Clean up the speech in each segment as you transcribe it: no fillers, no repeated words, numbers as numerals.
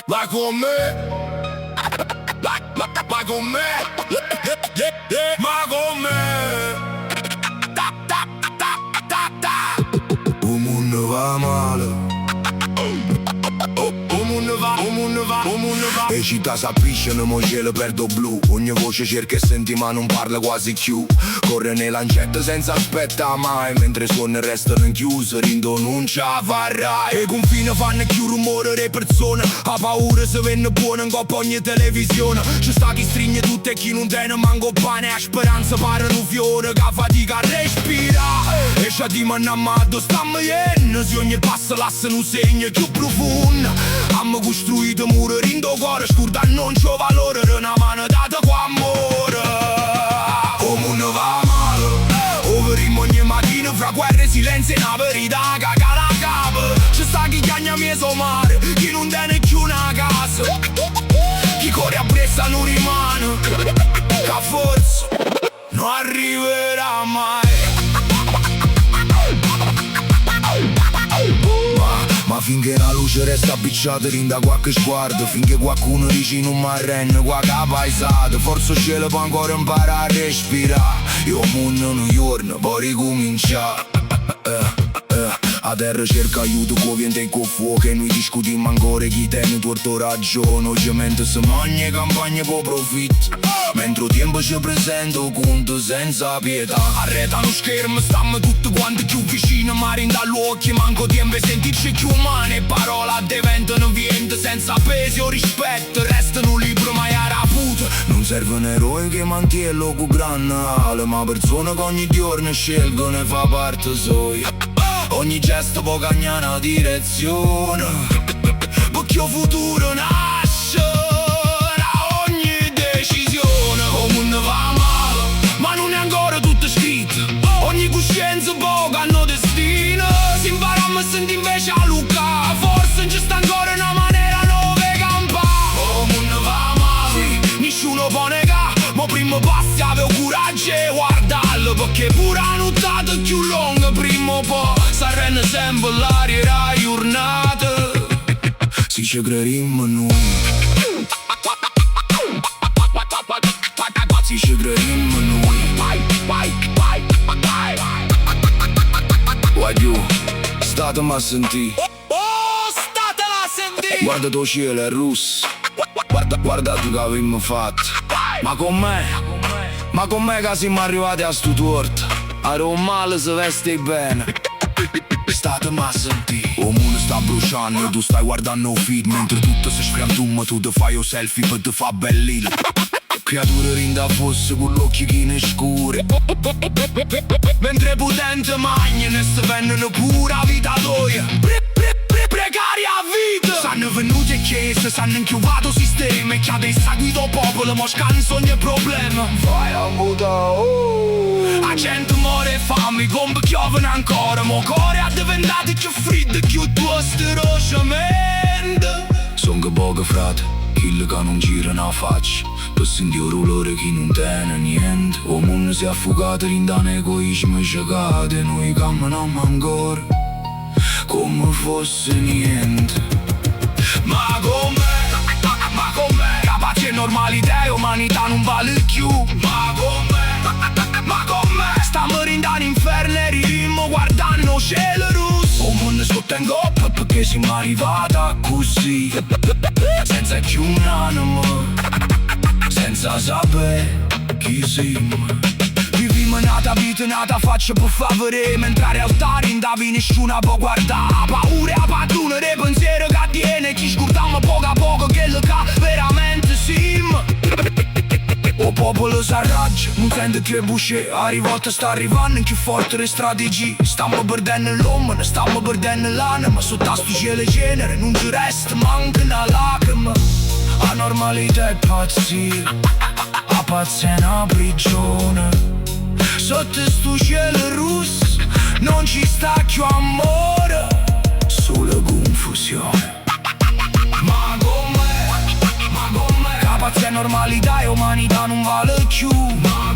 Vai con me, vai con me, ma con me. O mondo va male. O mondo va. E città s'appisciano, mo cielo perdo blu. Ogni voce cerca e senti ma non parla quasi più. Corre nell'ancetta senza aspettare mai. Mentre suona restano chiuse, rindo non ce la farai. E confine fanno più rumore le persone. Ha paura se venne buona in coppa ogni televisione. Ci sta chi stringe tutto e chi non tiene manco pane. A speranza parano fiore che fatica a respirare. E c'ha di mannamado stammi yen. Se ogni passo lascia un segno più profondo. Hanno costruito muro rindo cuore. Scorda non c'ho valore. Una mano data con amore. O mondo va male. Overimmo ogni mattina fra guerre e silenzio. E una verità che cala a capo. C'è sta chi chiagna mie somare. Chi non tiene più una casa. Chi corre a Bressa non rimane. Che forse non arriverà mai. Ma finché la luce resta appicciata rinda qualche sguardo. Finché qualcuno dice non mi arrende qua che paesato. Forse il cielo può ancora imparare a respirare. Io mondo un giorno poi ricominciare. A terra cerca aiuto con vento e con fuoco. E noi discutiamo ancora chi tiene torto ragione. Ovviamente se mangia campagna per profitto. Mentre il tempo ci presenta conto senza pietà. Arreta lo schermo, stiamo tutti quanti più vicini. Ma dall'occhio manco tempo e sentirci più umani. E parole diventano vento senza peso o rispetto. Restano un libro ma è raputo. Non serve un eroe che mantiene con grande. Ma persone che ogni giorno scelgono e fa parte sua. Ogni gesto può cambiare una direzione. Perché il futuro nasce da ogni decisione. Il mondo va male, ma non è ancora tutto scritto. Ogni coscienza poca hanno destino. Si impara a sentire invece a Luca. Forse non ci sta ancora una maniera nuova di campare. Il mondo va male, nessuno può negare. Ma prima passi avevo coraggio e guardarlo. Perché pure la nottata più lunga prima o poi saranno sempre l'aria e la giornata. Si ci crediamo noi. Si ci crediamo noi. Vai giù, statemi a sentire. Oh, statela a sentire. Guarda tuo cielo è russo. Guarda tu che avevamo fatto. Ma con me che siamo arrivati a sto torto. A male se vesti bene. Statemi a sentire. Il mondo sta bruciando e tu stai guardando un film. Mentre tutto si sfrantumma tu ti fai un selfie per te fa bellino. Creature rinda fosse con l'occhio che ne scure. Mentre potente magna ne si vendono pura vita tua. Precaria vita. S'hanno venuti e chiese, s'hanno inchiuvato sistema. E che adesso guida il popolo, ma scanso ogni problema. Vai a buttare, la gente muore e fame, come chiovono ancora. Ma cuore è diventato più freddo, più tuo sterosciamento. Sono che poco frate, quelli che non girano a faccia. Per sentire il dolore che non tiene niente. Il mondo si è affogato in un egoismo sciagato. E noi camminiamo ancora come fosse niente. Ma con me, capace e normalità e umanità non vale più. Ma con me, stiamo rindando inferno e rimmo guardando cielo rosso. Il mondo sotto in coppa perché siamo arrivati così. Senza più un'anima, senza sapere chi siamo. Viviamo nata vita, nata faccia per favore. Mentre a realtà rindavi nessuno può guardare. Paura e padrone dei pensieri che tiene. Ci scurtiamo poco a poco che lo che veramente siamo. O popolo s'arraggia, non sente che busce. A rivolta sta arrivando in più forte le strategie. Stiamo perdendo l'uomo, ne stiamo perdendo l'anima. Sotto sto cielo genere non ci resta manca una lacrima. La normalità è pazzia, la pazzia è una prigione. Sotto sto cielo russo non ci sta più amore, solo confusione. Ma con me, capazia è normalità e umanità non vale più. Ma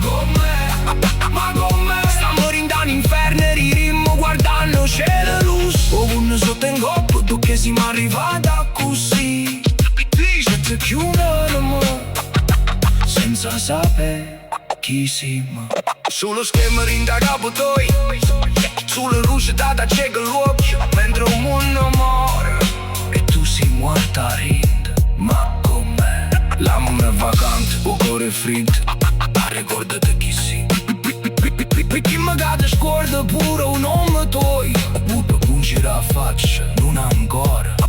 con me, stiamo rindando inferno e ririmmo guardando cielo russo. Ovunque sotto in coppa tu che che siamo arrivati a così. Se ti chiudono senza sapere chi siamo. Sullo schermo rinda capo toi, sulle luci data cieca l'occhio, mentre un mondo muore e tu sei morta a rind. Ma com'è? L'amore vacante, o cuore freddo, ma ricordati chi sei. Perché magari scorda pure un nome tuo, oppure pungi la faccia, non ancora.